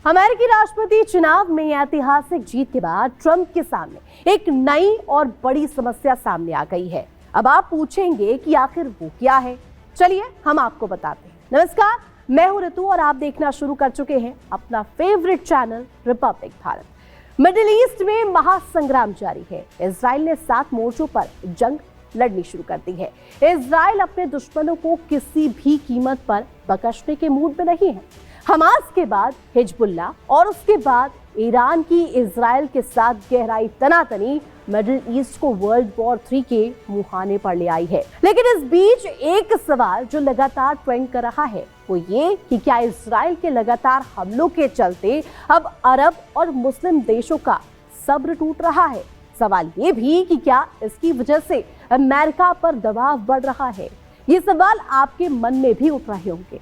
अमेरिकी राष्ट्रपति चुनाव में ऐतिहासिक जीत के बाद ट्रंप के सामने एक नई और बड़ी समस्या सामने आ गई है। अब आप पूछेंगे कि आखिर वो क्या है। चलिए हम आपको बताते हैं। नमस्कार, मैं हूं ऋतु और आप देखना शुरू कर चुके हैं अपना favourite channel Republic Bharat. Middle east में महासंग्राम जारी है। इजराइल ने 7 मोर्चों पर जंग लड़नी शुरू कर दी है। इजराइल अपने दुश्मनों को किसी भी कीमत पर बख्शने के मूड में नहीं है। हमास के बाद हिजबुल्ला और उसके बाद ईरान की इजराइल के साथ गहराई तनातनी मिडिल ईस्ट को वर्ल्ड वॉर 3 के मुहाने पर ले आई है। लेकिन इस बीच एक सवाल जो लगातार ट्रेंड कर रहा है वो ये कि क्या इजराइल के लगातार हमलों के चलते अब अरब और मुस्लिम देशों का सब्र टूट रहा है। सवाल ये भी कि क्या इसकी वजह से अमेरिका पर दबाव बढ़ रहा है। ये सवाल आपके मन में भी उठ रहे होंगे।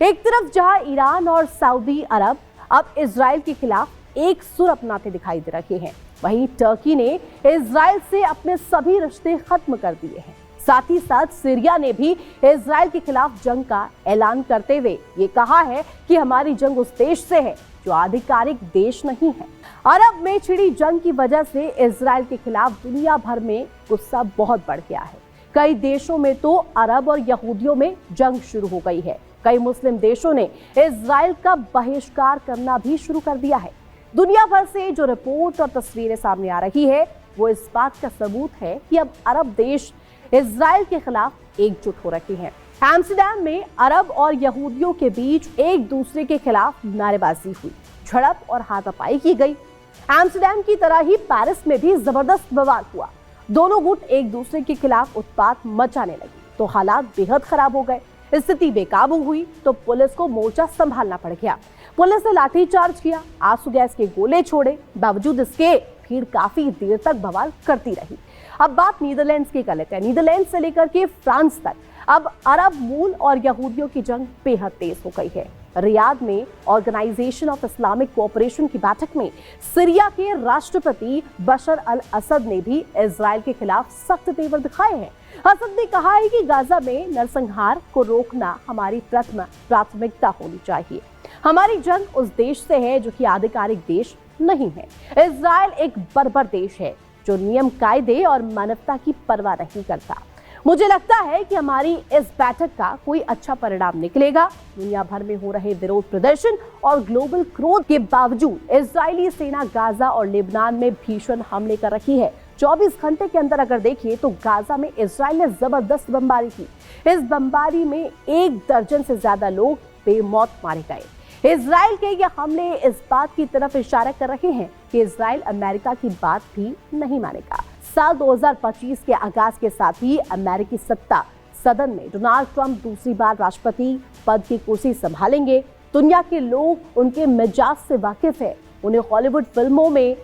एक तरफ जहां ईरान और सऊदी अरब अब इजराइल के खिलाफ एक सुर अपनाते दिखाई दे रहे हैं, वहीं टर्की ने इजराइल से अपने सभी रिश्ते खत्म कर दिए हैं। साथ ही साथ सीरिया ने भी इजराइल के खिलाफ जंग का ऐलान करते हुए ये कहा है कि हमारी जंग उस देश से है जो आधिकारिक देश नहीं है। अरब में छिड़ी जंग की वजह से इजराइल के खिलाफ दुनिया भर में गुस्सा बहुत बढ़ गया है। कई देशों में तो अरब और यहूदियों में जंग शुरू हो गई है। कई मुस्लिम देशों ने इजराइल का बहिष्कार करना भी शुरू कर दिया है। दुनिया भर से जो रिपोर्ट और तस्वीरें सामने आ रही है वो इस बात का सबूत है कि अब अरब देश इजराइल के खिलाफ एकजुट हो रहे हैं। एम्स्टर्डम में अरब और यहूदियों के बीच एक दूसरे के खिलाफ नारेबाजी हुई, झड़प और हाथापाई की गई। एम्स्टर्डम की तरह ही पेरिस में भी जबरदस्त बवाल हुआ। दोनों गुट एक दूसरे के खिलाफ उत्पात मचाने लगी तो हालात बेहद खराब हो गए। स्थिति बेकाबू हुई तो पुलिस को मोर्चा संभालना पड़ गया। पुलिस ने लाठीचार्ज किया, आंसू गैस के गोले छोड़े। बावजूद इसके भीड़ काफी देर तक बवाल करती रही। अब बात नीदरलैंड्स की कर लेते हैं। नीदरलैंड से लेकर के फ्रांस तक अब अरब मूल और यहूदियों की जंग बेहद तेज हो गई है। रियाद में ऑर्गेनाइजेशन ऑफ इस्लामिक कोऑपरेशन की बैठक में सीरिया के राष्ट्रपति बशर अल असद ने भी इजराइल के खिलाफ सख्त तेवर दिखाए हैं। असद ने कहा है कि गाजा में नरसंहार को रोकना हमारी प्रथम प्राथमिकता होनी चाहिए। हमारी जंग उस देश से है जो कि आधिकारिक देश नहीं है। इजराइल एक बर्बर देश है जो नियम कायदे और मानवता की परवाह नहीं करता। मुझे लगता है कि हमारी इस बैठक का कोई अच्छा परिणाम निकलेगा। दुनिया भर में हो रहे विरोध प्रदर्शन और ग्लोबल क्रोध के बावजूद इजरायली सेना गाजा और लेबनान में भीषण हमले कर रही है। 24 घंटे के अंदर अगर देखिए तो गाजा में इजराइल ने जबरदस्त बमबारी की। इस बमबारी में 1 दर्जन से ज्यादा लोग बेमौत मारे गए। इजराइल के ये हमले इस बात की तरफ इशारा कर रहे हैं कि इजराइल अमेरिका की बात भी नहीं मानेगा। साल 2025 के आगाज के साथ ही अमेरिकी सत्ता सदन में डोनाल्ड ट्रंप दूसरी बार राष्ट्रपति पद की कुर्सी संभालेंगे। दुनिया के लोग उनके मिजाज से वाकिफ है। उन्हें हॉलीवुड फिल्मों में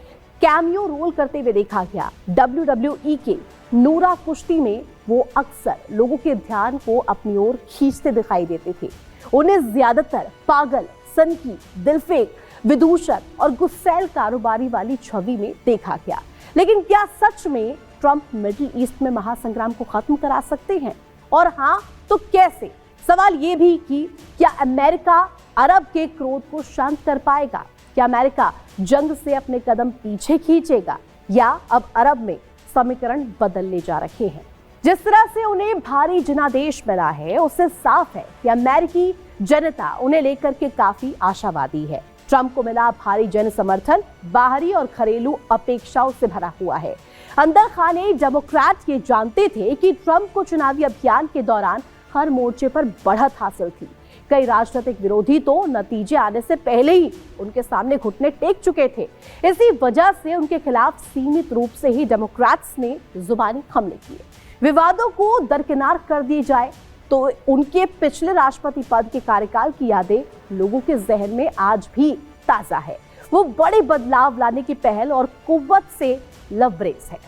कैमियो रोल करते हुए देखा गया। WWE के नूरा कुश्ती में वो अक्सर लोगों के ध्यान को अपनी ओर खींचते दिखाई देते थे। उन्हें ज्यादातर पागल, सनकी, दिलफेक, विदूषक और गुस्सैल कारोबारी वाली छवि में देखा गया। लेकिन क्या सच में ट्रंप मिडिल ईस्ट में महासंग्राम को खत्म करा सकते हैं? और हाँ तो कैसे? सवाल ये भी कि क्या अमेरिका अरब के क्रोध को शांत कर पाएगा? क्या अमेरिका जंग से अपने कदम पीछे खींचेगा या अब अरब में समीकरण बदलने जा रहे हैं? जिस तरह से उन्हें भारी जनादेश मिला है उससे साफ है कि अमेरिकी जनता उन्हें लेकर के काफी आशावादी है। ट्रंप को मिला भारी जन समर्थन बाहरी और घरेलू अपेक्षाओं से भरा हुआ है। अंदर खाने डेमोक्रेट ये जानते थे कि ट्रंप को चुनावी अभियान के दौरान हर मोर्चे पर बढ़त हासिल थी। कई राजनीतिक विरोधी तो नतीजे आने से पहले ही उनके सामने घुटने टेक चुके थे। इसी वजह से उनके खिलाफ सीमित रूप से ही डेमोक्रेट्स ने जुबानी हमले किए। विवादों को दरकिनार कर दिए जाए तो उनके पिछले राष्ट्रपति पद के कार्यकाल की यादें लोगों के जहन में आज भी ताजा है। वो बड़े बदलाव लाने की पहल और कुव्वत से लवरेज है।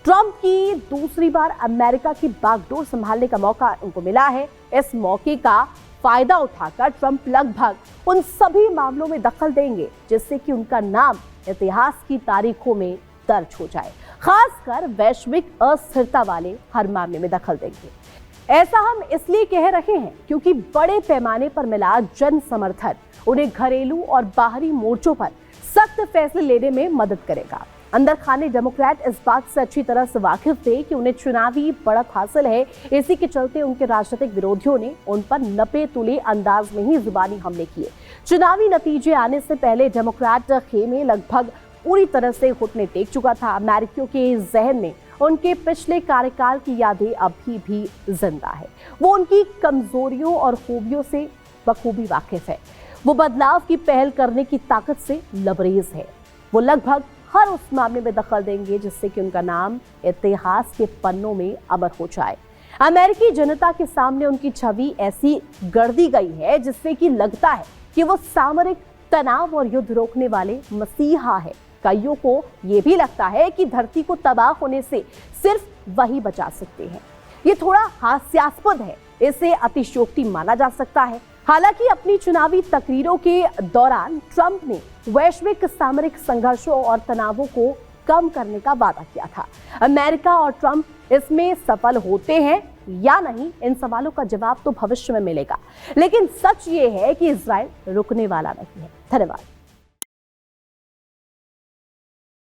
ट्रंप की दूसरी बार अमेरिका की बागडोर संभालने का मौका उनको मिला है। इस मौके का फायदा उठाकर ट्रंप लगभग उन सभी मामलों में दखल देंगे जिससे कि उनका नाम इतिहास की तारीखों में दर्ज हो जाए। खासकर वैश्विक अस्थिरता वाले हर मामले में दखल देंगे। ऐसा हम इसलिए कह रहे हैं क्योंकि बड़े पैमाने पर मिला जन समर्थन उन्हें घरेलू और बाहरी मोर्चों पर सख्त फैसले लेने में मदद करेगा। अंदर खाने डेमोक्रेट इस बात से अच्छी तरह से वाकिफ थे कि उन्हें चुनावी बढ़त हासिल है। इसी के चलते उनके राजनीतिक विरोधियों ने उन पर नपे तुले अंदाज में ही जुबानी हमले किए। चुनावी नतीजे आने से पहले डेमोक्रेट खेमे लगभग पूरी तरह से घुटने टेक चुका था। अमेरिकियों के जहन में उनके पिछले कार्यकाल की यादें अभी भी जिंदा है। वो उनकी कमजोरियों और खूबियों से बखूबी वाकिफ है। वो बदलाव की पहल करने की ताकत से लबरेज है। वो लगभग हर उस मामले में दखल देंगे जिससे कि उनका नाम इतिहास के पन्नों में अमर हो जाए। अमेरिकी जनता के सामने उनकी छवि ऐसी गढ़ गई है जिससे कि लगता है कि वो सामरिक तनाव और युद्ध रोकने वाले मसीहा है। कईयों को यह भी लगता है कि धरती को तबाह होने से सिर्फ वही बचा सकते हैं। ये थोड़ा हास्यास्पद है, इसे अतिशयोक्ति माना जा सकता है। हालांकि अपनी चुनावी तकरीरों के दौरान ट्रंप ने वैश्विक सामरिक संघर्षों और तनावों को कम करने का वादा किया था। अमेरिका और ट्रंप इसमें सफल होते हैं या नहीं, इन सवालों का जवाब तो भविष्य में मिलेगा। लेकिन सच ये है कि इजराइल रुकने वाला नहीं है। धन्यवाद।